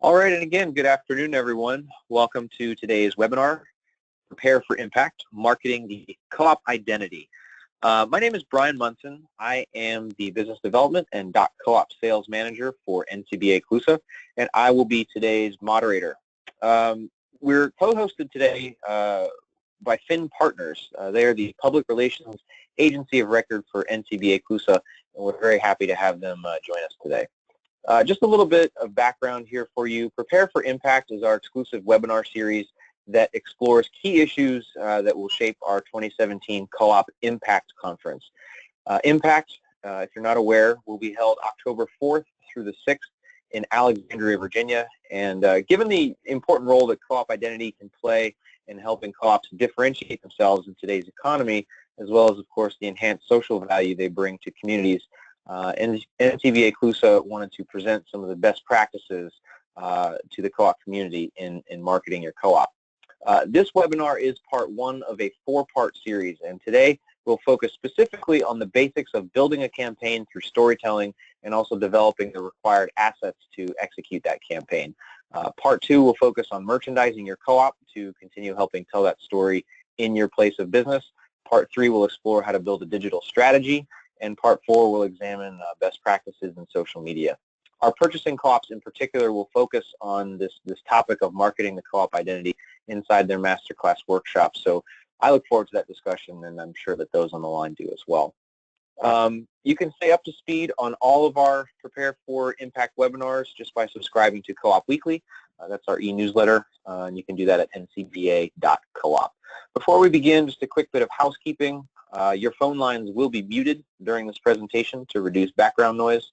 All right, and again, good afternoon, everyone. Welcome to today's webinar, Prepare for Impact, Marketing the Co-op Identity. My name is Brian Munson. I am the Business Development and .coop Sales Manager for NCBA CLUSA, and I will be today's moderator. We're co-hosted today by Fin Partners. They are the public relations agency of record for NCBA CLUSA, and we're very happy to have them join us today. Just a little bit of background here for you. Prepare for Impact is our exclusive webinar series that explores key issues that will shape our 2017 Co-op Impact Conference. Impact, if you're not aware, will be held October 4th through the 6th in Alexandria, Virginia. And given the important role that co-op identity can play in helping co-ops differentiate themselves in today's economy, as well as, of course, the enhanced social value they bring to communities, NCBA CLUSA wanted to present some of the best practices to the co-op community in marketing your co-op. This webinar is part one of a four-part series, and today we'll focus specifically on the basics of building a campaign through storytelling and also developing the required assets to execute that campaign. Part two will focus on merchandising your co-op to continue helping tell that story in your place of business. Part three will explore how to build a digital strategy. And part four will examine best practices in social media. Our purchasing co-ops in particular will focus on this topic of marketing the co-op identity inside their masterclass workshops. So I look forward to that discussion, and I'm sure that those on the line do as well. You can stay up to speed on all of our Prepare for Impact webinars just by subscribing to Co-op Weekly. That's our e-newsletter, and you can do that at ncba.coop. Before we begin, just a quick bit of housekeeping. Your phone lines will be muted during this presentation to reduce background noise.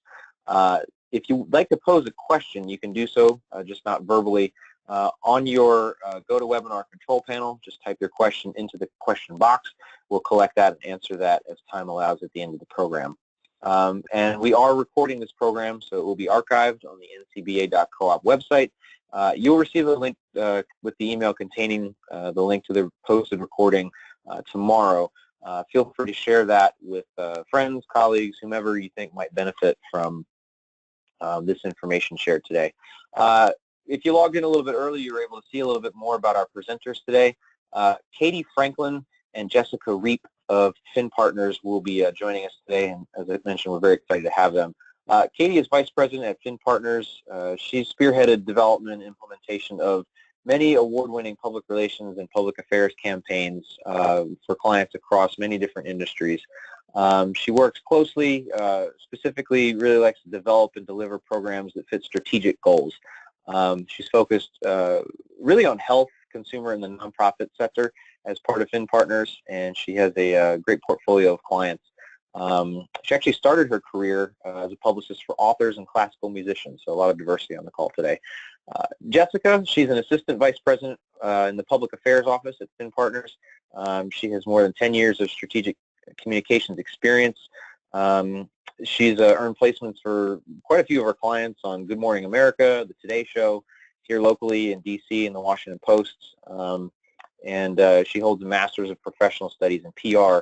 If you would like to pose a question, you can do so, just not verbally. On your GoToWebinar control panel, just type your question into the question box. We'll collect that and answer that as time allows at the end of the program. And we are recording this program, so it will be archived on the ncba.coop website. You'll receive a link with the email containing the link to the posted recording tomorrow. Feel free to share that with friends, colleagues, whomever you think might benefit from this information shared today. If you logged in a little bit early, you were able to see a little bit more about our presenters today. Katie Franklin and Jessica Reap of Fin Partners will be joining us today, and as I mentioned, we're very excited to have them. Katie is Vice President at Fin Partners. She's spearheaded development and implementation of many award-winning public relations and public affairs campaigns for clients across many different industries. She works closely, specifically really likes to develop and deliver programs that fit strategic goals. She's focused really on health, consumer, and the nonprofit sector as part of Fin Partners, and she has a great portfolio of clients. She actually started her career as a publicist for authors and classical musicians, so a lot of diversity on the call today. Jessica, she's an Assistant Vice President in the Public Affairs Office at Fin Partners. She has more than 10 years of strategic communications experience. She's earned placements for quite a few of our clients on Good Morning America, The Today Show, here locally in D.C. and the Washington Post. And she holds a Master's of Professional Studies in PR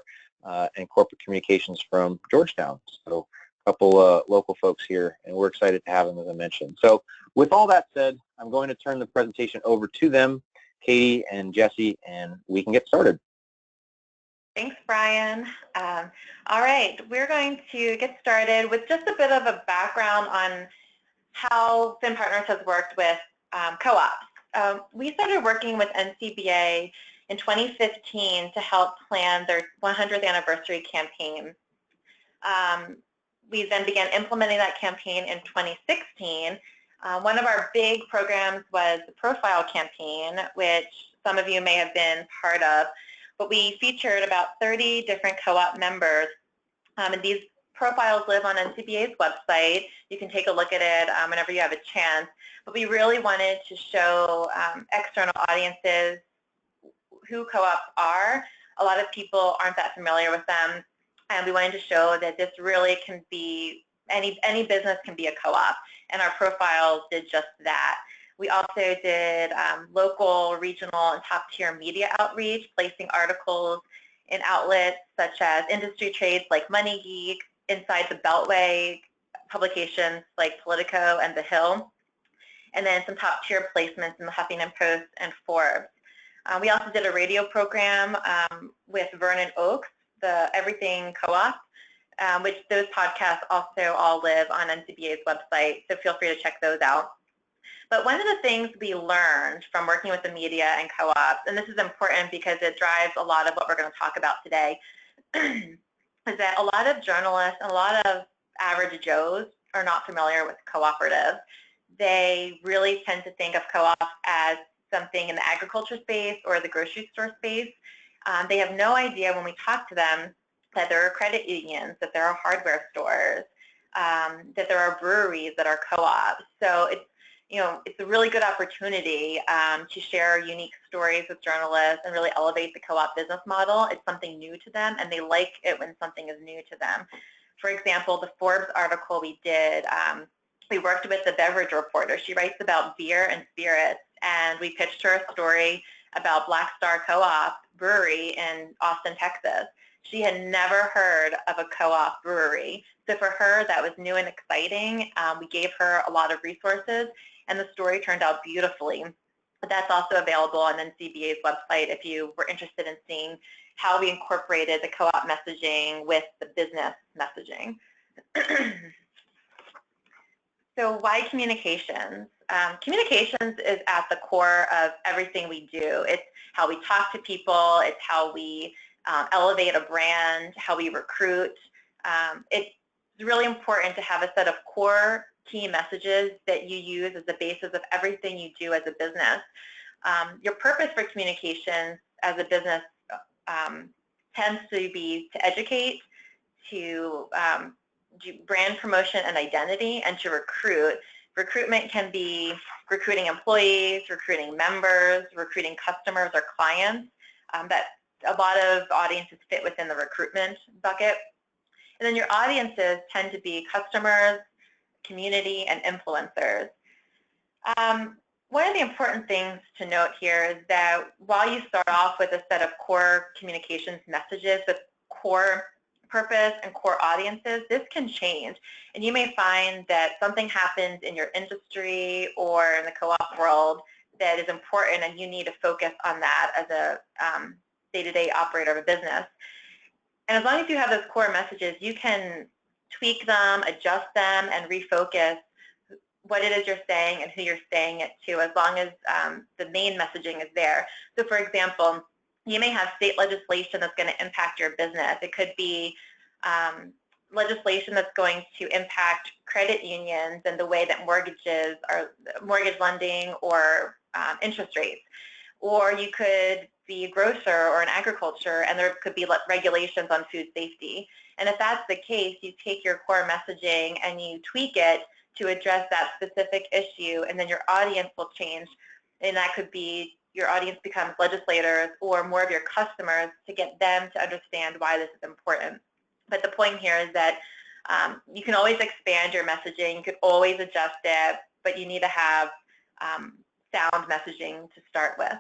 and Corporate Communications from Georgetown. So a couple local folks here, and we're excited to have them, as I mentioned. So with all that said, I'm going to turn the presentation over to them, Katie and Jesse, and we can get started. Thanks, Brian. All right, we're going to get started with just a bit of a background on how Fin Partners has worked with co-ops. We started working with NCBA in 2015 to help plan their 100th anniversary campaign. We then began implementing that campaign in 2016. One of our big programs was the Profile campaign, which some of you may have been part of. But we featured about 30 different co-op members, and these profiles live on NCBA's website. You can take a look at it whenever you have a chance. But we really wanted to show external audiences who co-ops are. A lot of people aren't that familiar with them, and we wanted to show that this really can be, any business can be a co-op, and our profiles did just that. We also did local, regional, and top-tier media outreach, placing articles in outlets such as industry trades like Money Geek, inside the Beltway publications like Politico and The Hill. and then some top-tier placements in the Huffington Post and Forbes. We also did a radio program with Vernon Oaks, the Everything Co-op, which those podcasts also all live on NCBA's website, so feel free to check those out. But one of the things we learned from working with the media and co-ops, and this is important because it drives a lot of what we're going to talk about today, is that a lot of journalists and a lot of average Joes are not familiar with cooperatives. They really tend to think of co-ops as something in the agriculture space or the grocery store space. They have no idea when we talk to them that there are credit unions, that there are hardware stores, that there are breweries that are co-ops. So it's a really good opportunity to share unique stories with journalists and really elevate the co-op business model. It's something new to them, and they like it when something is new to them. For example, the Forbes article we did, we worked with the beverage reporter. She writes about beer and spirits, and we pitched her a story about Black Star Co-op Brewery in Austin, Texas. She had never heard of a co-op brewery. So for her, that was new and exciting. We gave her a lot of resources, and the story turned out beautifully. But that's also available on NCBA's website if you were interested in seeing how we incorporated the co-op messaging with the business messaging. So why communications? Communications is at the core of everything we do. It's how we talk to people. It's how we elevate a brand, how we recruit. It's really important to have a set of core key messages that you use as the basis of everything you do as a business. Your purpose for communications as a business tends to be to educate, to do brand promotion and identity, and to recruit. Recruitment can be recruiting employees, recruiting members, recruiting customers or clients. That a lot of audiences fit within the recruitment bucket. And then your audiences tend to be customers, community, and influencers. One of the important things to note here is that while you start off with a set of core communications messages with core purpose and core audiences, this can change. And you may find that something happens in your industry or in the co-op world that is important, and you need to focus on that as a day-to-day operator of a business. And as long as you have those core messages, you can tweak them, adjust them, and refocus what it is you're saying and who you're saying it to, as long as the main messaging is there. So for example, you may have state legislation that's going to impact your business. It could be legislation that's going to impact credit unions and the way that mortgages are, mortgage lending or interest rates. Or you could be a grocer or an agriculture, and there could be regulations on food safety. And if that's the case, you take your core messaging and you tweak it to address that specific issue, and then your audience will change. And that could be your audience becomes legislators or more of your customers to get them to understand why this is important. But the point here is that you can always expand your messaging, you could always adjust it, but you need to have sound messaging to start with.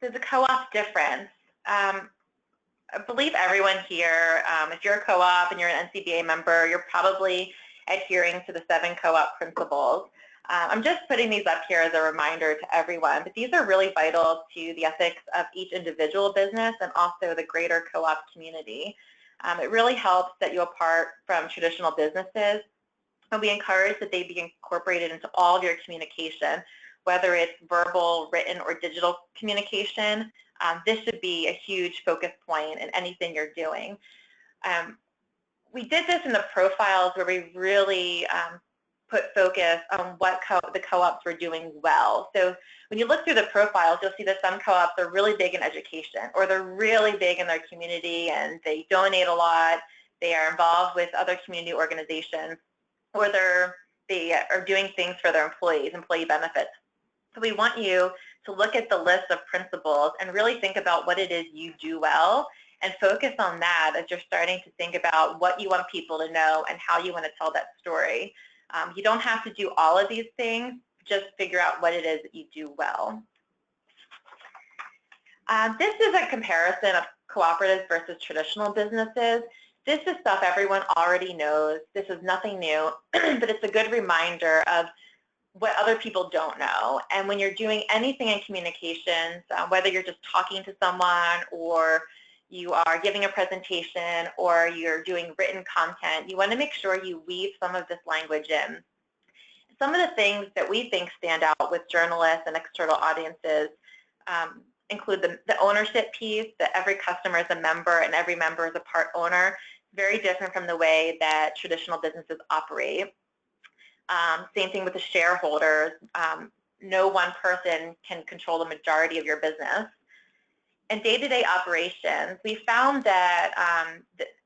So the co-op difference. I believe everyone here, if you're a co-op and you're an NCBA member, you're probably adhering to the 7 co-op principles. I'm just putting these up here as a reminder to everyone, but these are really vital to the ethics of each individual business and also the greater co-op community. It really helps set you apart from traditional businesses, and we encourage that they be incorporated into all of your communication, whether it's verbal, written, or digital communication. This should be a huge focus point in anything you're doing. We did this in the profiles where we really put focus on what the co-ops were doing well. So when you look through the profiles, you'll see that some co-ops are really big in education, or they're really big in their community and they donate a lot, they are involved with other community organizations, or they are doing things for their employees, employee benefits. So we want you to look at the list of principles and really think about what it is you do well, and focus on that as you're starting to think about what you want people to know and how you want to tell that story. You don't have to do all of these things, just figure out what it is that you do well. This is a comparison of cooperatives versus traditional businesses. This is stuff everyone already knows. This is nothing new, but it's a good reminder of what other people don't know. And when you're doing anything in communications, whether you're just talking to someone or you are giving a presentation or you're doing written content, you want to make sure you weave some of this language in. Some of the things that we think stand out with journalists and external audiences include the ownership piece, that every customer is a member and every member is a part owner. Very different from the way that traditional businesses operate. Same thing with the shareholders. No one person can control the majority of your business. And day-to-day operations, we found that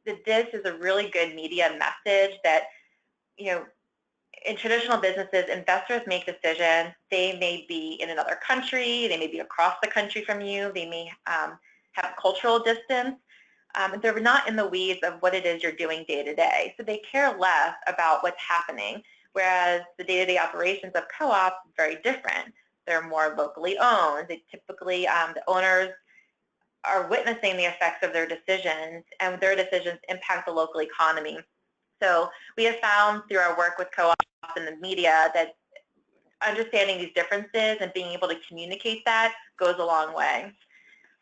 this is a really good media message that, in traditional businesses, investors make decisions. They may be in another country. They may be across the country from you. They may have cultural distance. They're not in the weeds of what it is you're doing day to day. So they care less about what's happening, whereas the day-to-day operations of co-ops is very different. They're more locally owned. They typically, the owners are witnessing the effects of their decisions, and their decisions impact the local economy. So we have found through our work with co-ops and the media that understanding these differences and being able to communicate that goes a long way.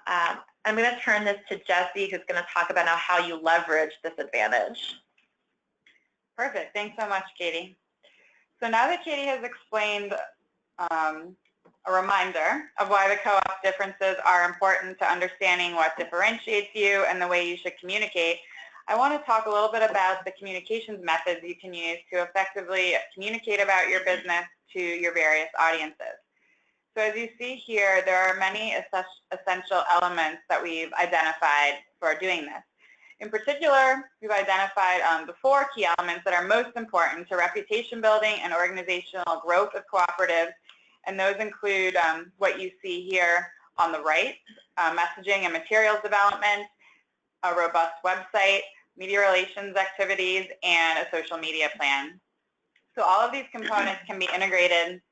I'm going to turn this to Jessie, who's going to talk about now how you leverage this advantage. Perfect. Thanks so much, Katie. So now that Katie has explained a reminder of why the co-op differences are important to understanding what differentiates you and the way you should communicate, I want to talk a little bit about the communications methods you can use to effectively communicate about your business to your various audiences. So as you see here, there are many essential elements that we've identified for doing this. In particular, we've identified the 4 key elements that are most important to reputation building and organizational growth of cooperatives, and those include what you see here on the right, messaging and materials development, a robust website, media relations activities, and a social media plan. So all of these components can be integrated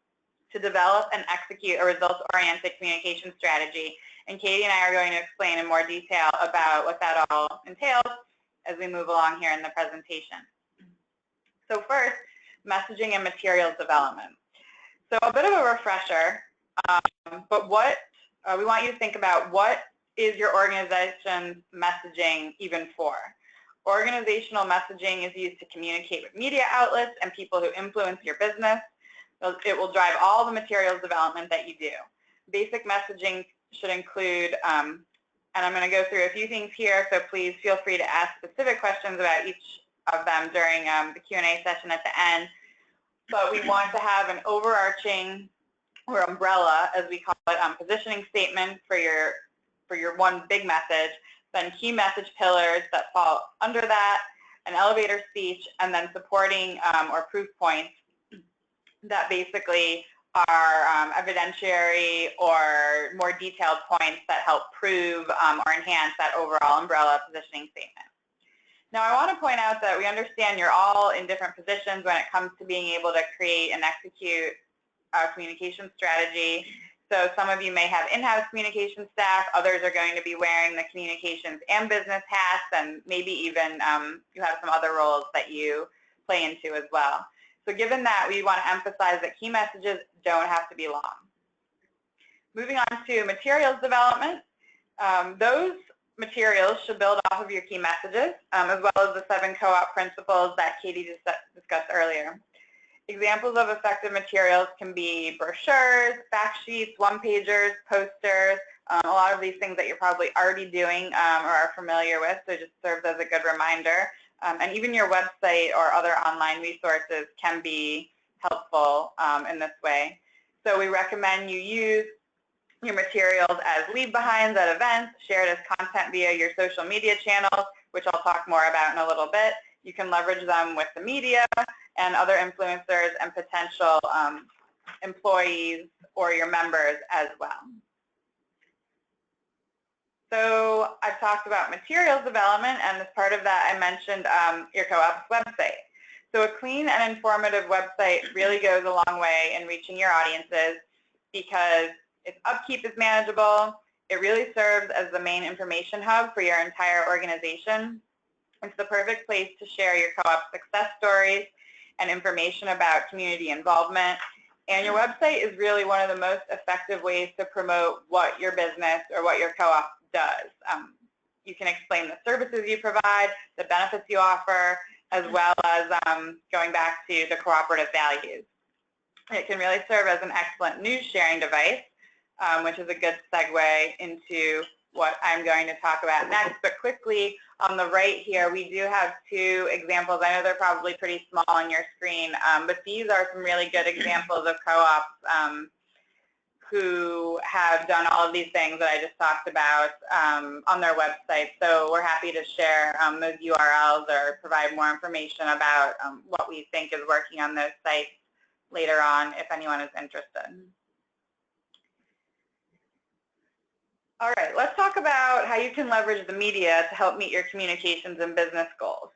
to develop and execute a results-oriented communication strategy. And Katie and I are going to explain in more detail about what that all entails as we move along here in the presentation. So first, messaging and materials development. So a bit of a refresher, but what we want you to think about, what is your organization's messaging even for? Organizational messaging is used to communicate with media outlets and people who influence your business. It will drive all the materials development that you do. Basic messaging should include, and I'm going to go through a few things here, so please feel free to ask specific questions about each of them during the Q&A session at the end. But we want to have an overarching, or umbrella, as we call it, positioning statement for your one big message, then key message pillars that fall under that, an elevator speech, and then supporting or proof points that basically are evidentiary or more detailed points that help prove or enhance that overall umbrella positioning statement. Now I want to point out that we understand you're all in different positions when it comes to being able to create and execute a communication strategy. So some of you may have in-house communication staff, others are going to be wearing the communications and business hats, and maybe even you have some other roles that you play into as well. So given that, we want to emphasize that key messages don't have to be long. Moving on to materials development, those materials should build off of your key messages, as well as the 7 co-op principles that Katie just discussed earlier. Examples of effective materials can be brochures, fact sheets, one-pagers, posters, a lot of these things that you're probably already doing or are familiar with, so it just serves as a good reminder. And even your website or other online resources can be helpful in this way. So we recommend you use your materials as leave-behinds at events, share it as content via your social media channels, which I'll talk more about in a little bit. You can leverage them with the media and other influencers and potential employees or your members as well. So I've talked about materials development, and as part of that I mentioned your co-op's website. So a clean and informative website really goes a long way in reaching your audiences because its upkeep is manageable. It really serves as the main information hub for your entire organization. It's the perfect place to share your co-op success stories and information about community involvement. And your website is really one of the most effective ways to promote what your business or what your co-op does. You can explain the services you provide, the benefits you offer, as well as going back to the cooperative values. It can really serve as an excellent news sharing device, which is a good segue into what I'm going to talk about next. But quickly, on the right here, we do have two examples. I know they're probably pretty small on your screen, but these are some really good examples of co-ops who have done all of these things that I just talked about on their website. So we're happy to share those URLs or provide more information about what we think is working on those sites later on if anyone is interested. All right, let's talk about how you can leverage the media to help meet your communications and business goals.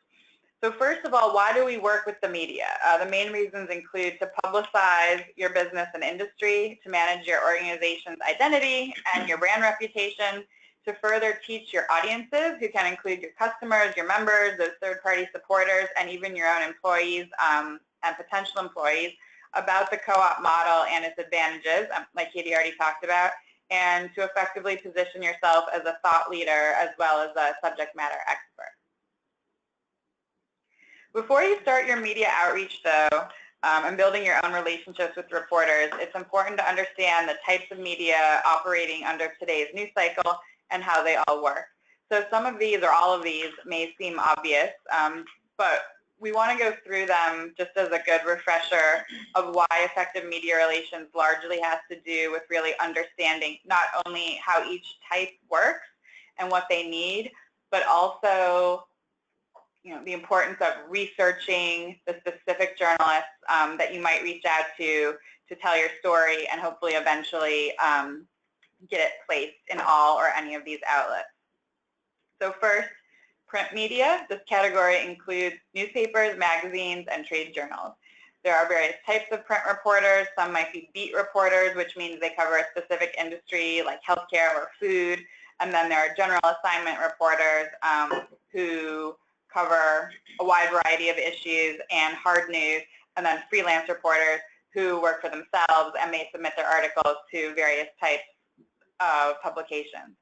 So first of all, why do we work with the media? The main reasons include to publicize your business and industry, to manage your organization's identity and your brand reputation, to further teach your audiences, who can include your customers, your members, those third-party supporters, and even your own employees and potential employees, about the co-op model and its advantages, like Katie already talked about, and to effectively position yourself as a thought leader as well as a subject matter expert. Before you start your media outreach, though, and building your own relationships with reporters, it's important to understand the types of media operating under today's news cycle and how they all work. So some of these or all of these may seem obvious, but we want to go through them just as a good refresher of why effective media relations largely has to do with really understanding not only how each type works and what they need, but also the importance of researching the specific journalists that you might reach out to tell your story and hopefully eventually get it placed in all or any of these outlets. So first, print media. This category includes newspapers, magazines, and trade journals. There are various types of print reporters. Some might be beat reporters, which means they cover a specific industry like healthcare or food. And then there are general assignment reporters who cover a wide variety of issues and hard news. And then freelance reporters who work for themselves and may submit their articles to various types of publications.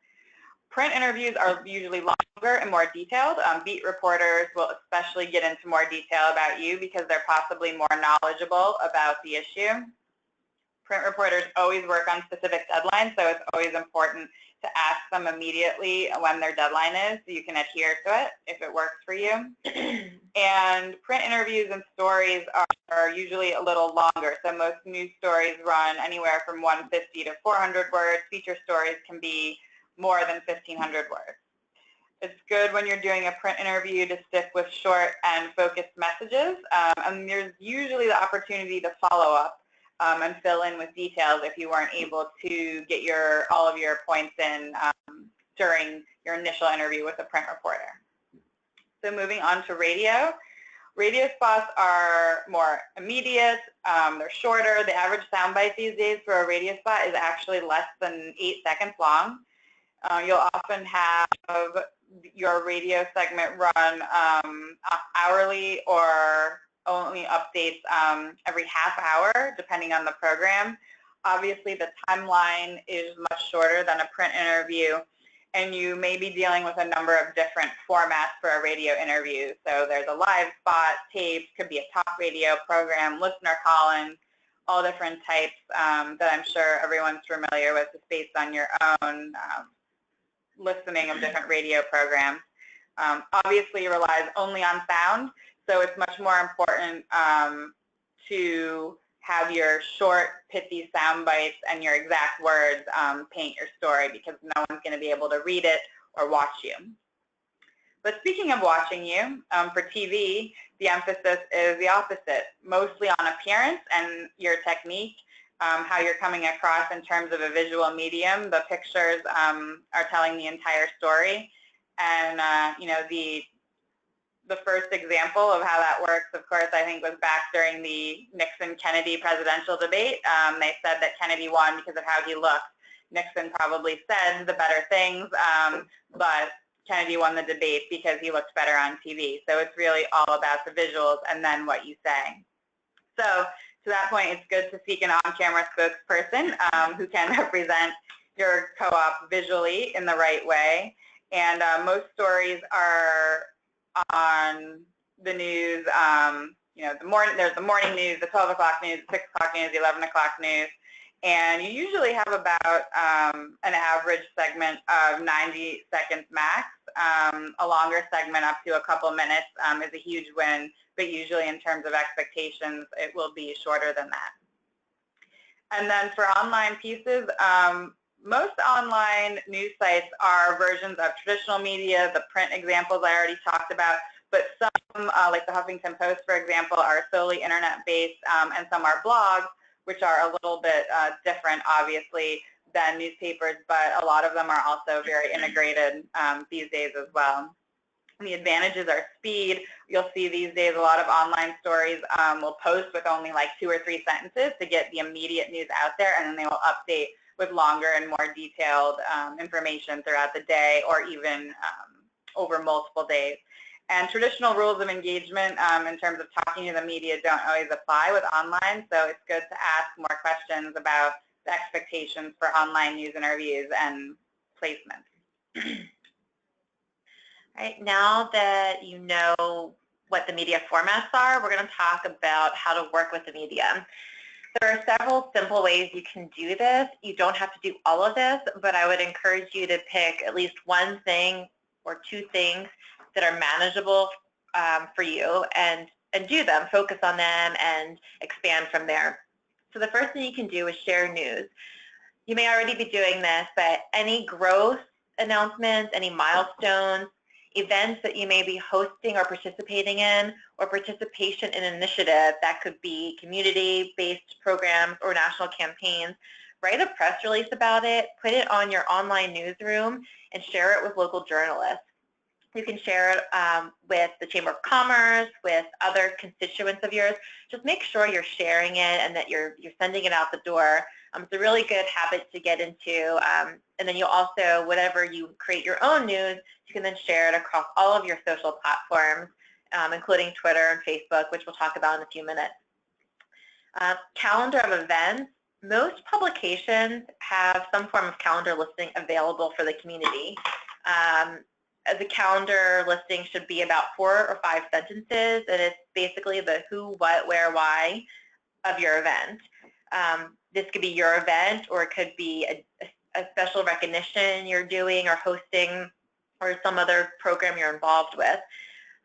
Print interviews are usually longer and more detailed. Beat reporters will especially get into more detail about you because they're possibly more knowledgeable about the issue. Print reporters always work on specific deadlines, so it's always important to ask them immediately when their deadline is so you can adhere to it if it works for you. And print interviews and stories are usually a little longer. So most news stories run anywhere from 150 to 400 words. Feature stories can be more than 1,500 words. It's good when you're doing a print interview to stick with short and focused messages, and there's usually the opportunity to follow up and fill in with details if you weren't able to get all of your points in during your initial interview with a print reporter. So moving on to radio. Radio spots are more immediate, they're shorter. The average soundbite these days for a radio spot is actually less than 8 seconds long. You'll often have your radio segment run hourly or only updates every half hour, depending on the program. Obviously, the timeline is much shorter than a print interview, and you may be dealing with a number of different formats for a radio interview. So there's a live spot, tape, could be a talk radio program, listener call-in, all different types that I'm sure everyone's familiar with just based on your own listening of different radio programs. Obviously, it relies only on sound, so it's much more important to have your short, pithy sound bites and your exact words paint your story because no one's going to be able to read it or watch you. But speaking of watching you, for TV, the emphasis is the opposite, mostly on appearance and your technique, how you're coming across in terms of a visual medium. The pictures are telling the entire story. And the first example of how that works, of course, I think was back during the Nixon-Kennedy presidential debate. They said that Kennedy won because of how he looked. Nixon probably said the better things, but Kennedy won the debate because he looked better on TV. So it's really all about the visuals and then what you say. So to that point, it's good to seek an on-camera spokesperson who can represent your co-op visually in the right way. And most stories are on the news. You know, there's the morning news, the 12 o'clock news, the 6 o'clock news, the 11 o'clock news. And you usually have about an average segment of 90 seconds max. A longer segment up to a couple minutes is a huge win, but usually in terms of expectations, it will be shorter than that. And then for online pieces, most online news sites are versions of traditional media. The print examples I already talked about, but some, like the Huffington Post, for example, are solely internet-based, and some are blogs, which are a little bit different, obviously, than newspapers, but a lot of them are also very integrated these days as well. The advantages are speed. You'll see these days a lot of online stories will post with only like 2 or 3 sentences to get the immediate news out there, and then they will update with longer and more detailed information throughout the day or even over multiple days. And traditional rules of engagement in terms of talking to the media don't always apply with online, so it's good to ask more questions about the expectations for online news interviews and placements. All right, now that you know what the media formats are, we're going to talk about how to work with the media. There are several simple ways you can do this. You don't have to do all of this, but I would encourage you to pick at least one thing or 2 things that are manageable for you and do them, focus on them, and expand from there. So the first thing you can do is share news. You may already be doing this, but any growth announcements, any milestones, events that you may be hosting or participating in, or participation in an initiative that could be community-based programs or national campaigns, write a press release about it, put it on your online newsroom, and share it with local journalists. You can share it with the Chamber of Commerce, with other constituents of yours. Just make sure you're sharing it and that you're sending it out the door. It's a really good habit to get into. And then you'll also, whatever you create your own news, you can then share it across all of your social platforms, including Twitter and Facebook, which we'll talk about in a few minutes. Calendar of events. Most publications have some form of calendar listing available for the community. The calendar listing should be about 4 or 5 sentences, and it's basically the who, what, where, why of your event. This could be your event, or it could be a special recognition you're doing or hosting, or some other program you're involved with.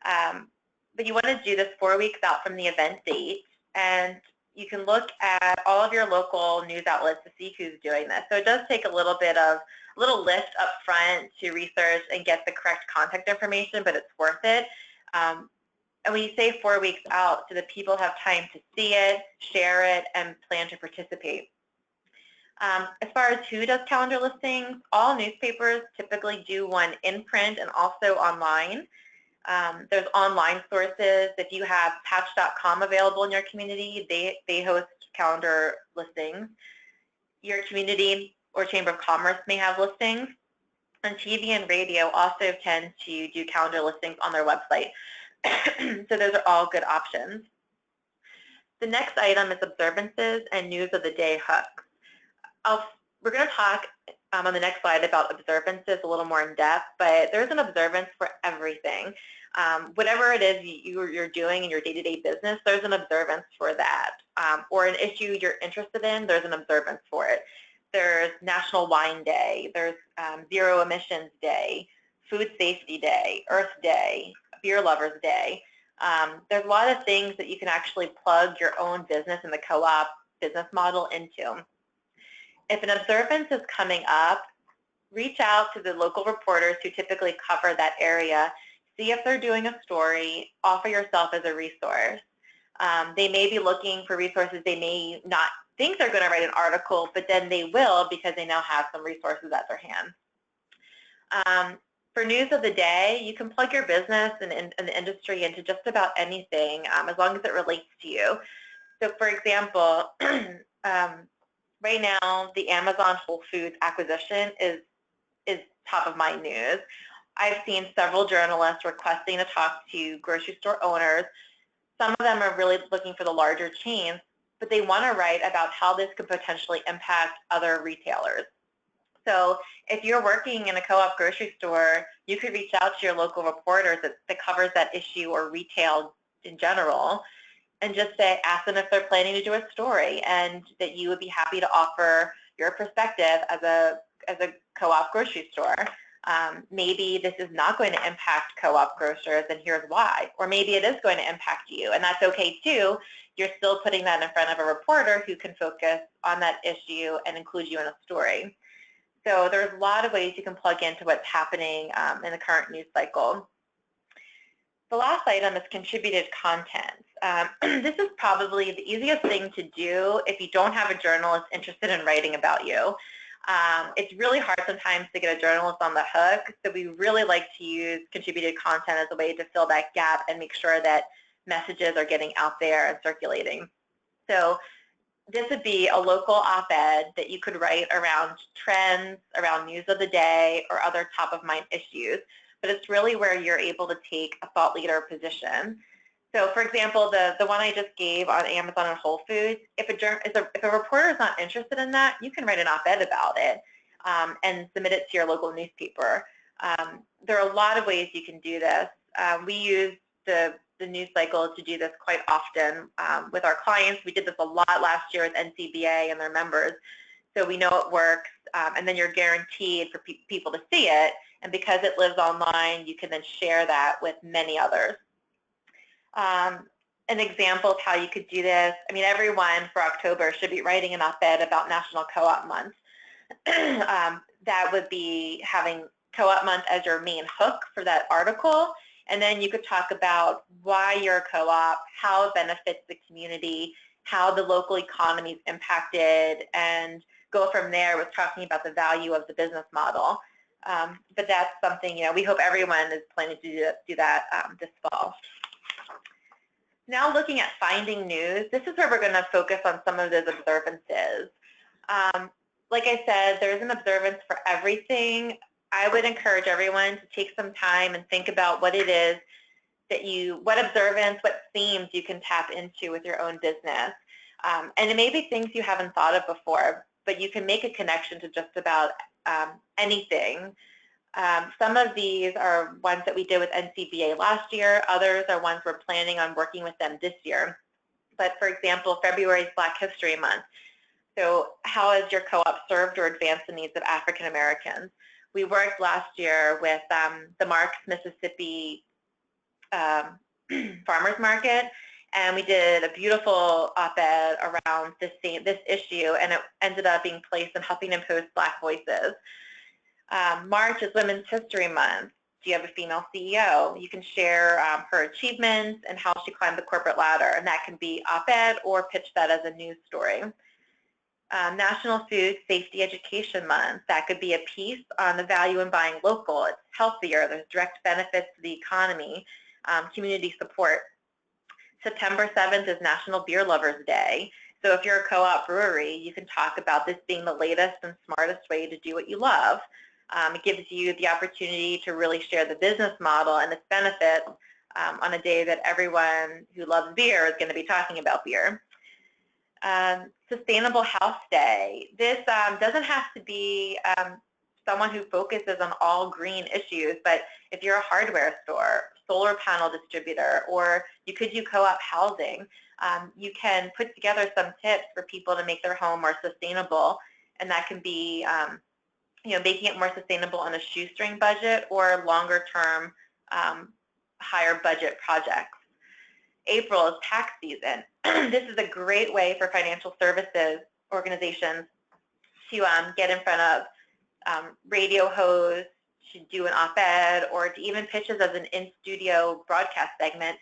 But you want to do this 4 weeks out from the event date, and you can look at all of your local news outlets to see who's doing this. So it does take a little lift up front to research and get the correct contact information, but it's worth it. And when you say 4 weeks out, so that people have time to see it, share it, and plan to participate. As far as who does calendar listings, all newspapers typically do one in print and also online. There's online sources. If you have patch.com available in your community, they host calendar listings. Your community or Chamber of Commerce may have listings. And TV and radio also tend to do calendar listings on their website. So those are all good options. The next item is observances and news of the day hooks. We're going to talk on the next slide about observances a little more in depth, but there's an observance for everything. Whatever it is you're doing in your day-to-day business, there's an observance for that. Or an issue you're interested in, there's an observance for it. There's National Wine Day, there's Zero Emissions Day, Food Safety Day, Earth Day, Beer Lovers Day. There's a lot of things that you can actually plug your own business and the co-op business model into. If an observance is coming up, reach out to the local reporters who typically cover that area, see if they're doing a story, offer yourself as a resource. They may be looking for resources. They may not think they're going to write an article, but then they will because they now have some resources at their hand. For news of the day, you can plug your business and the industry into just about anything as long as it relates to you. So for example, right now the Amazon Whole Foods acquisition is top of mind news. I've seen several journalists requesting to talk to grocery store owners. Some of them are really looking for the larger chains, but they want to write about how this could potentially impact other retailers. So if you're working in a co-op grocery store, you could reach out to your local reporters that covers that issue or retail in general, and just ask them if they're planning to do a story, and that you would be happy to offer your perspective as a co-op grocery store. Maybe this is not going to impact co-op grocers, and here's why. Or maybe it is going to impact you, and that's okay too. You're still putting that in front of a reporter who can focus on that issue and include you in a story. So there's a lot of ways you can plug into what's happening in the current news cycle. The last item is contributed content. This is probably the easiest thing to do if you don't have a journalist interested in writing about you. It's really hard sometimes to get a journalist on the hook, so we really like to use contributed content as a way to fill that gap and make sure that messages are getting out there and circulating. So this would be a local op-ed that you could write around trends, around news of the day, or other top-of-mind issues. But it's really where you're able to take a thought leader position. So, for example, the one I just gave on Amazon and Whole Foods, if a reporter is not interested in that, you can write an op-ed about it and submit it to your local newspaper. There are a lot of ways you can do this. We use the news cycle to do this quite often with our clients. We did this a lot last year with NCBA and their members, so we know it works, and then you're guaranteed for people to see it, and because it lives online, you can then share that with many others. An example of how you could do this, I mean, everyone for October should be writing an op-ed about National Co-op Month. That would be having Co-op Month as your main hook for that article, and then you could talk about why you're a co-op, how it benefits the community, how the local economy is impacted, and go from there with talking about the value of the business model. But that's something, we hope everyone is planning to do that this fall. Now looking at finding news, this is where we're going to focus on some of those observances. Like I said, there's an observance for everything. I would encourage everyone to take some time and think about what it is that what observance, what themes you can tap into with your own business. And it may be things you haven't thought of before, but you can make a connection to just about anything. Some of these are ones that we did with NCBA last year. Others are ones we're planning on working with them this year. But for example, February is Black History Month. So how has your co-op served or advanced the needs of African Americans? We worked last year with the Marks, Mississippi Farmers Market, and we did a beautiful op-ed around this issue, and it ended up being placed in Huffington Post Black Voices. March is Women's History Month. Do you have a female CEO? You can share her achievements and how she climbed the corporate ladder, and that can be op-ed or pitch that as a news story. National Food Safety Education Month. That could be a piece on the value in buying local. It's healthier. There's direct benefits to the economy, community support. September 7th is National Beer Lovers Day. So if you're a co-op brewery, you can talk about this being the latest and smartest way to do what you love. It gives you the opportunity to really share the business model and its benefits on a day that everyone who loves beer is going to be talking about beer. Sustainable House Day. This doesn't have to be someone who focuses on all green issues, but if you're a hardware store, solar panel distributor, or you could do co-op housing, you can put together some tips for people to make their home more sustainable, and that can be making it more sustainable on a shoestring budget or longer term higher budget projects. April is tax season. This is a great way for financial services organizations to get in front of radio hosts, to do an op-ed, or to even pitch as an in-studio broadcast segment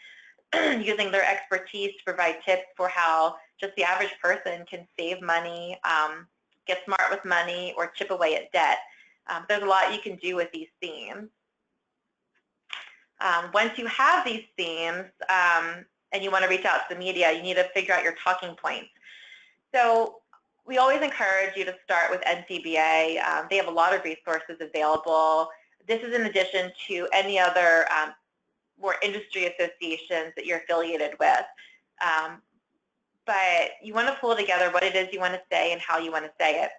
using their expertise to provide tips for how just the average person can save money, get smart with money, or chip away at debt. There's a lot you can do with these themes. Once you have these themes and you want to reach out to the media, you need to figure out your talking points. So we always encourage you to start with NCBA. They have a lot of resources available. This is in addition to any other more industry associations that you're affiliated with. But you want to pull together what it is you want to say and how you want to say it.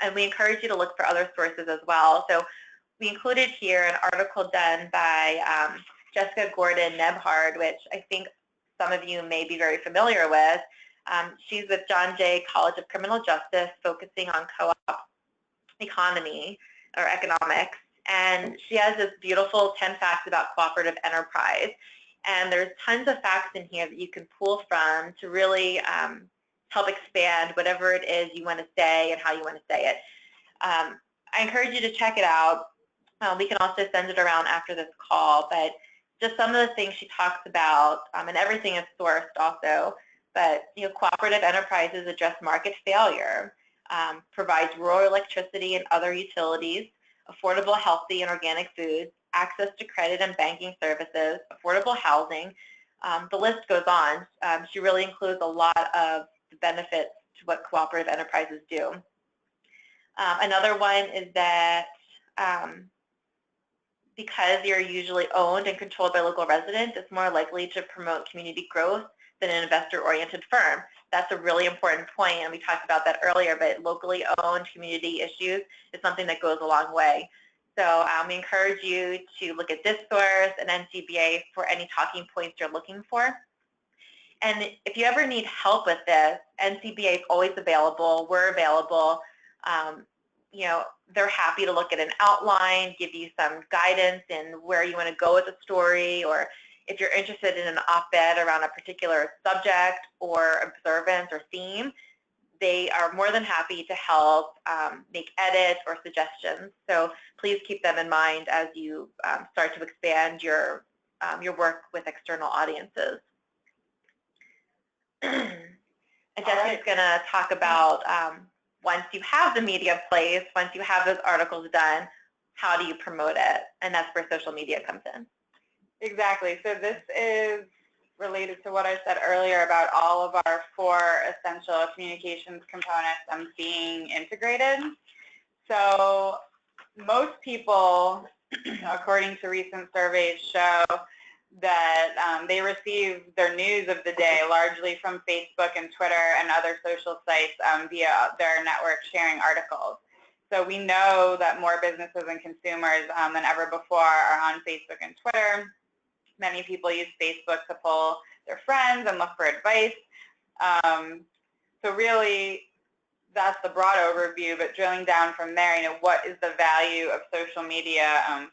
And we encourage you to look for other sources as well. So we included here an article done by Jessica Gordon-Nebhard, which I think some of you may be very familiar with. She's with John Jay College of Criminal Justice, focusing on co-op economy or economics. And she has this beautiful 10 facts about cooperative enterprise. And there's tons of facts in here that you can pull from to really help expand whatever it is you want to say and how you want to say it. I encourage you to check it out. We can also send it around after this call, but just some of the things she talks about, and everything is sourced also, but cooperative enterprises address market failure, provides rural electricity and other utilities, affordable, healthy, and organic foods, access to credit and banking services, affordable housing. The list goes on. She really includes a lot of the benefits to what cooperative enterprises do. Another one is that because you're usually owned and controlled by local residents, it's more likely to promote community growth than an investor-oriented firm. That's a really important point, and we talked about that earlier, but locally owned community issues is something that goes a long way. So we encourage you to look at this source and NCBA for any talking points you're looking for. And if you ever need help with this, NCBA is always available. We're available. They're happy to look at an outline, give you some guidance in where you want to go with the story, or if you're interested in an op-ed around a particular subject or observance or theme, they are more than happy to help make edits or suggestions. So please keep them in mind as you start to expand your work with external audiences. And Jessica's going to talk about once you have the media placed, once you have those articles done, how do you promote it? And that's where social media comes in. Exactly. So this is related to what I said earlier about all of our 4 essential communications components being integrated. So most people, according to recent surveys, show that they receive their news of the day largely from Facebook and Twitter and other social sites via their network sharing articles. So we know that more businesses and consumers than ever before are on Facebook and Twitter. Many people use Facebook to poll their friends and look for advice. So really, that's the broad overview, but drilling down from there, what is the value of social media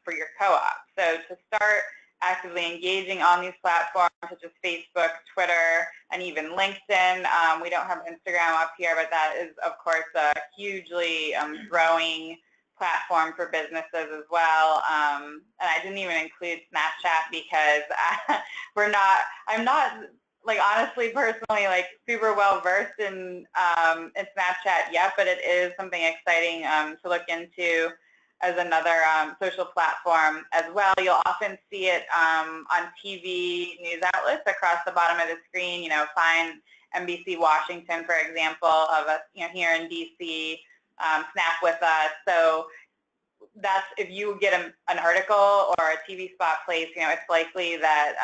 for your co-op? So to start actively engaging on these platforms such as Facebook, Twitter, and even LinkedIn. We don't have Instagram up here, but that is, of course, a hugely growing platform for businesses as well. And I didn't even include Snapchat because I'm not like honestly, personally, like super well versed in Snapchat yet, but it is something exciting to look into as another social platform as well. You'll often see it on TV news outlets across the bottom of the screen. Find NBC Washington, for example, of us, here in DC, Snap with us. So that's, if you get an article or a TV spot placed, it's likely that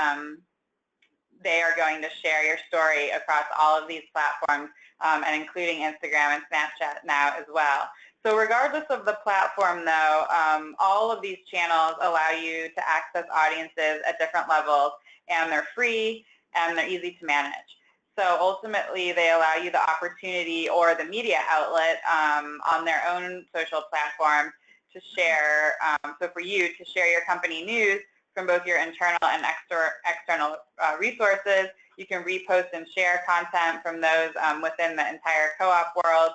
they are going to share your story across all of these platforms, and including Instagram and Snapchat now as well. So regardless of the platform, though, all of these channels allow you to access audiences at different levels, and they're free and they're easy to manage. So ultimately, they allow you the opportunity or the media outlet on their own social platform to share, so for you to share your company news from both your internal and external resources. You can repost and share content from those within the entire co-op world,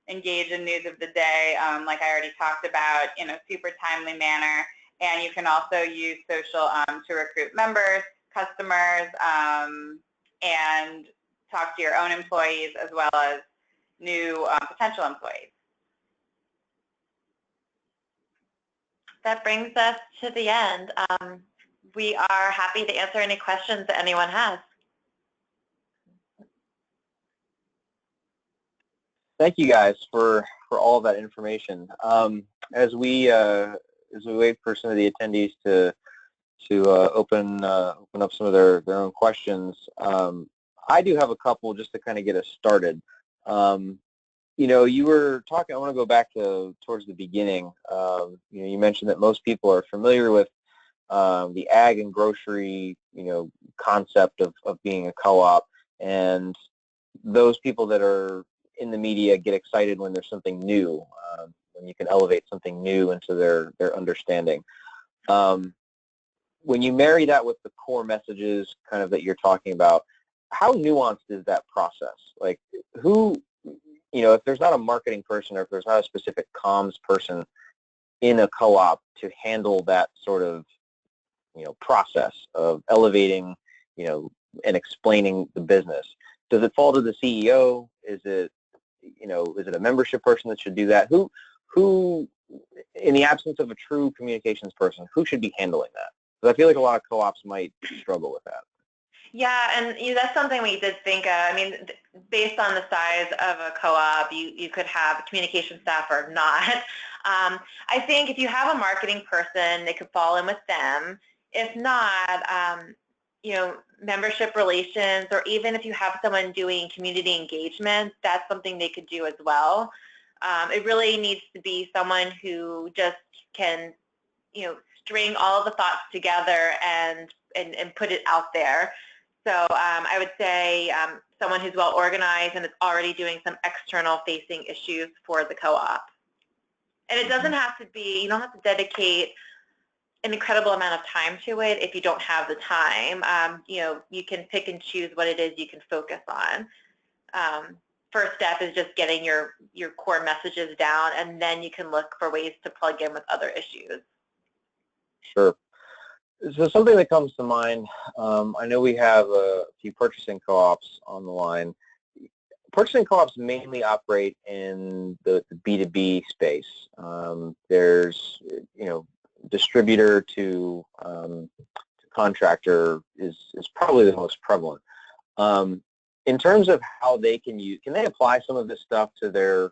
engage in news of the day, like I already talked about, in a super timely manner. And you can also use social to recruit members, customers, and talk to your own employees as well as new potential employees. That brings us to the end. We are happy to answer any questions that anyone has. Thank you guys for all of that information. As we as we wait for some of the attendees to open up some of their own questions, I do have a couple just to kind of get us started. You know, you were talking, I want to go back towards the beginning. You know, you mentioned that most people are familiar with the ag and grocery, you know, concept of being a co-op, and those people that are in the media get excited when there's something new, when you can elevate something new into their understanding. When you marry that with the core messages kind of that you're talking about, how nuanced is that process? Like, who, you know, if there's not a marketing person or if there's not a specific comms person in a co-op to handle that sort of, you know, process of elevating, you know, and explaining the business, does it fall to the CEO? Is it, you know, is it a membership person that should do that? Who, in the absence of a true communications person, who should be handling that? Because I feel like a lot of co-ops might struggle with that. Yeah, and that's something we did think of. I mean, based on the size of a co-op, you could have a communication staff or not. I think if you have a marketing person, they could fall in with them. If not, you know, membership relations, or even if you have someone doing community engagement, that's something they could do as well. It really needs to be someone who just can, you know, string all of the thoughts together and put it out there. So I would say someone who's well organized and is already doing some external facing issues for the co-op. And it doesn't have to be, you don't have to dedicate an incredible amount of time to it if you don't have the time. You know, you can pick and choose what it is you can focus on. First step is just getting your core messages down, and then you can look for ways to plug in with other issues. Sure. So something that comes to mind, I know we have a few purchasing co-ops on the line. Purchasing co-ops mainly operate in the B2B space. There's, you know, distributor to contractor is probably the most prevalent. In terms of how they can they apply some of this stuff to their,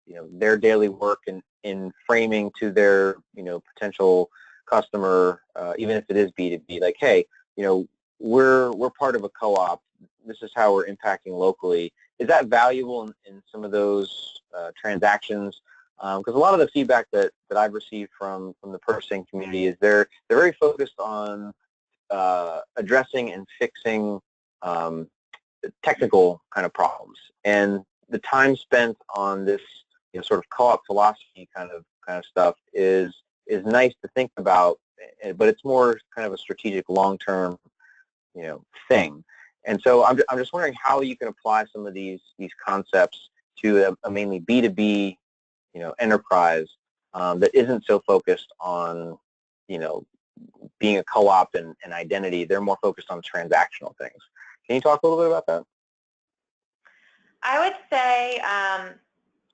you know, their daily work and in framing to their, you know, potential customer, even if it is B2B, like, hey, you know, we're part of a co-op. This is how we're impacting locally. Is that valuable in some of those transactions? Because a lot of the feedback that I've received from the purchasing community is they're very focused on addressing and fixing technical kind of problems, and the time spent on this, you know, sort of co-op philosophy kind of stuff is nice to think about, but it's more kind of a strategic long-term, you know, thing. And so I'm just wondering how you can apply some of these concepts to a mainly B2B, you know, enterprise that isn't so focused on, you know, being a co-op and identity. They're more focused on transactional things. Can you talk a little bit about that? I would say,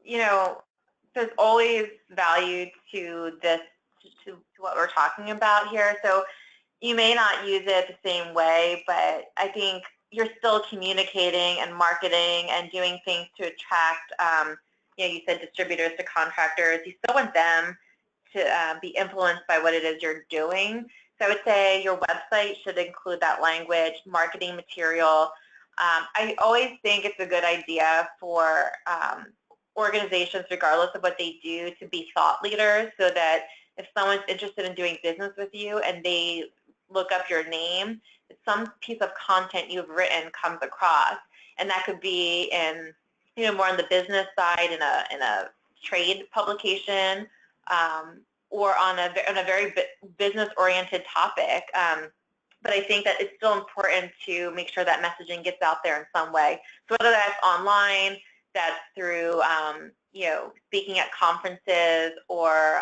you know, there's always value to this, to what we're talking about here. So you may not use it the same way, but I think you're still communicating and marketing and doing things to attract, you know, you said distributors to contractors. You still want them to be influenced by what it is you're doing. So I would say your website should include that language, marketing material. I always think it's a good idea for organizations, regardless of what they do, to be thought leaders, so that if someone's interested in doing business with you and they look up your name, some piece of content you've written comes across, and that could be in, you know, more on the business side in a trade publication, or on a very business-oriented topic. But I think that it's still important to make sure that messaging gets out there in some way. So whether that's online, that's through, you know, speaking at conferences or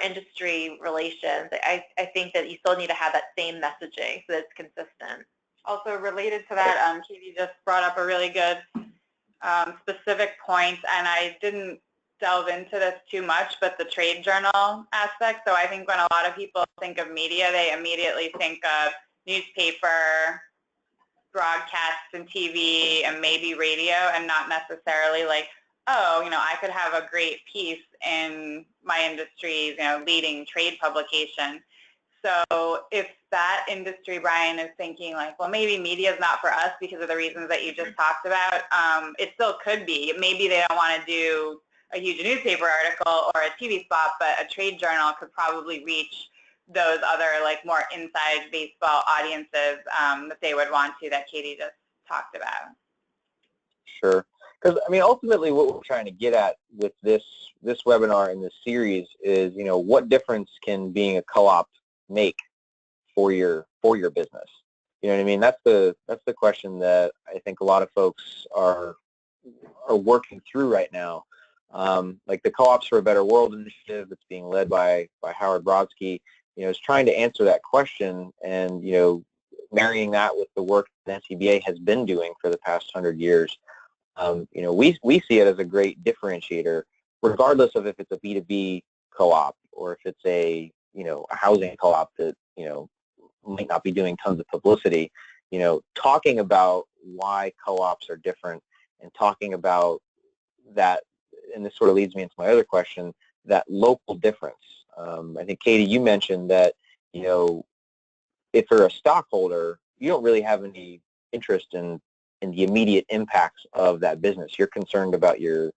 industry relations, I think that you still need to have that same messaging so that it's consistent. Also related to that, Katie just brought up a really good specific point, and I didn't delve into this too much, but the trade journal aspect. So I think when a lot of people think of media, they immediately think of newspaper, broadcasts and TV, and maybe radio, and not necessarily like oh, I could have a great piece in my industry's, leading trade publication. So if that industry, Brian, is thinking like, well, maybe media is not for us because of the reasons that you just talked about, it still could be. Maybe they don't want to do a huge newspaper article or a TV spot, but a trade journal could probably reach those other like more inside baseball audiences that they would want to, that Katie just talked about. Sure. Because, I mean, ultimately what we're trying to get at with this webinar and this series is, what difference can being a co-op make for your business? You know what I mean? That's the question that I think a lot of folks are working through right now. Like the Co-ops for a Better World initiative that's being led by Howard Brodsky, is trying to answer that question, and marrying that with the work that NCBA has been doing for the past 100 years. We see it as a great differentiator, regardless of if it's a B2B co-op or if it's a housing co-op that might not be doing tons of publicity. Talking about why co-ops are different and talking about that, and this sort of leads me into my other question, that local difference. I think, Katie, you mentioned that if you're a stockholder, you don't really have any interest in the immediate impacts of that business. You're concerned about your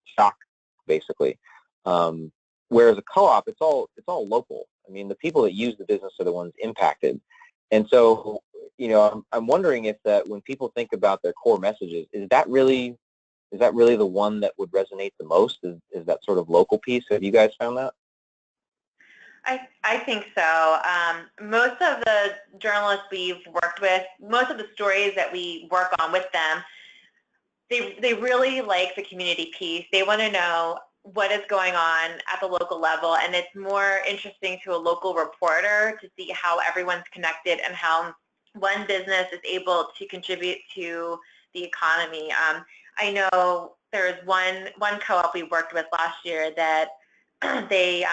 stock, basically. Whereas a co-op, it's all local. I mean, the people that use the business are the ones impacted. And so, I'm wondering if that when people think about their core messages, is that really the one that would resonate the most? Is that sort of local piece? Have you guys found that? I think so. Most of the journalists we've worked with, most of the stories that we work on with them, they really like the community piece. They want to know what is going on at the local level, and it's more interesting to a local reporter to see how everyone's connected and how one business is able to contribute to the economy. I know there's one co-op we worked with last year that they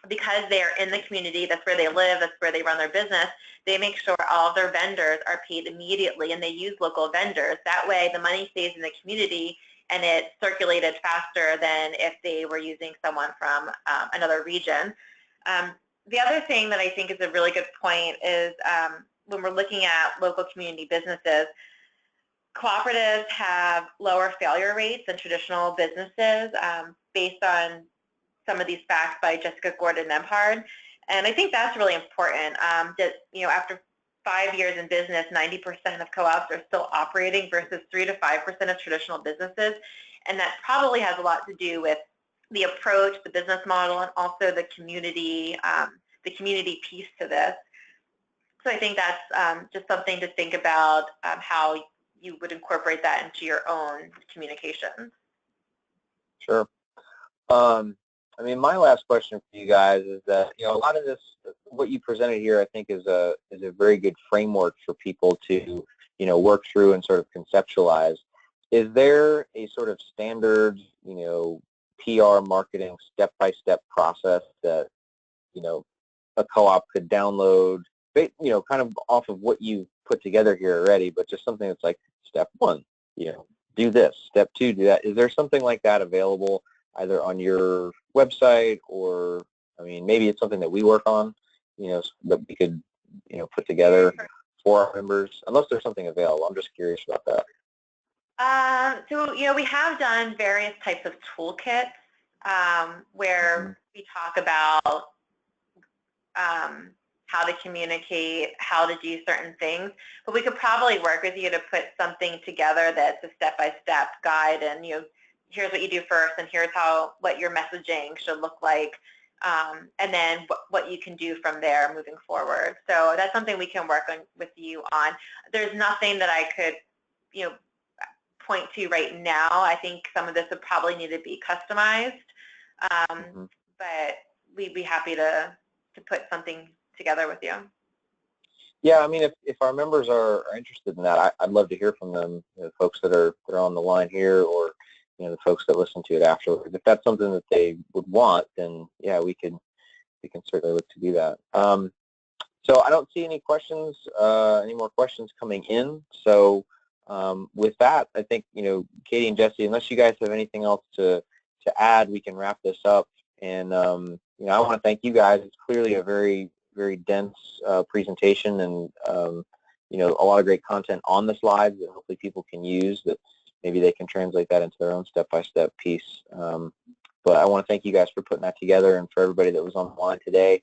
because they're in the community, that's where they live, that's where they run their business, they make sure all of their vendors are paid immediately, and they use local vendors. That way the money stays in the community and it's circulated faster than if they were using someone from another region. The other thing that I think is a really good point is when we're looking at local community businesses, cooperatives have lower failure rates than traditional businesses based on some of these facts by Jessica Gordon-Nemhard, and I think that's really important. That after 5 years in business, 90% of co-ops are still operating versus 3 to 5% of traditional businesses, and that probably has a lot to do with the approach, the business model, and also the community piece to this. So I think that's just something to think about, how you would incorporate that into your own communications. Sure. I mean, my last question for you guys is that, a lot of this, what you presented here, I think is a very good framework for people to, work through and sort of conceptualize. Is there a sort of standard, PR marketing step-by-step process that, a co-op could download, kind of off of what you put together here already, but just something that's like step 1, do this, step 2, do that. Is there something like that available either on your website, or, I mean, maybe it's something that we work on, that we could, put together for our members, unless there's something available. I'm just curious about that. So, we have done various types of toolkits where we talk about how to communicate, how to do certain things, but we could probably work with you to put something together that's a step-by-step guide, and, here's what you do first, and here's what your messaging should look like, and then what you can do from there moving forward. So that's something we can work on with you on. There's nothing that I could, point to right now. I think some of this would probably need to be customized, but we'd be happy to put something together with you. Yeah, I mean, if our members are interested in that, I'd love to hear from them, the folks that are on the line here, or the folks that listen to it afterwards. If that's something that they would want, then yeah, we can certainly look to do that. So I don't see any questions, any more questions coming in. So With that, I think, Katie and Jesse, unless you guys have anything else to add, we can wrap this up. And, I want to thank you guys. It's clearly a very, very dense presentation, and, a lot of great content on the slides that hopefully people can use, that maybe they can translate that into their own step-by-step piece. But I want to thank you guys for putting that together, and for everybody that was online today.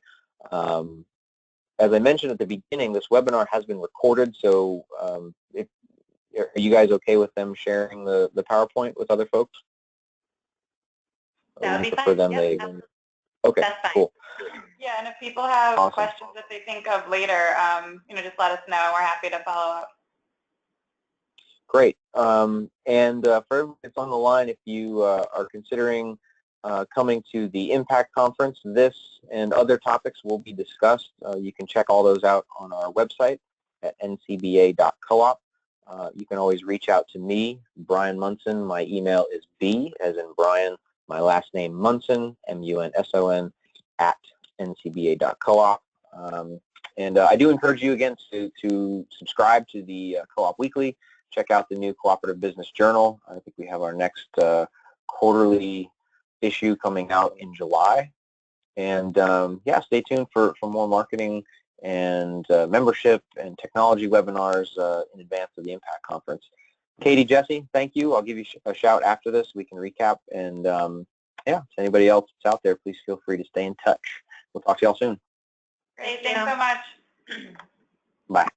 As I mentioned at the beginning, this webinar has been recorded, so are you guys okay with them sharing the PowerPoint with other folks? That would be fine. Yep. Okay, that's fine. Cool. Yeah, and if people have Awesome. questions that they think of later, just let us know. We're happy to follow up. Great. And for everyone that's on the line, if you are considering coming to the Impact Conference, this and other topics will be discussed. You can check all those out on our website at ncba.coop. You can always reach out to me, Brian Munson. My email is B, as in Brian, my last name Munson, M-U-N-S-O-N, at ncba.coop. And I do encourage you again to subscribe to the Co-op Weekly. Check out the new Cooperative Business Journal. I think we have our next quarterly issue coming out in July. And yeah, stay tuned for more marketing and membership and technology webinars in advance of the Impact Conference. Katie, Jesse, thank you. I'll give you a shout after this. We can recap. And yeah, if anybody else is out there, please feel free to stay in touch. We'll talk to y'all soon. Great. Thanks so much. Bye.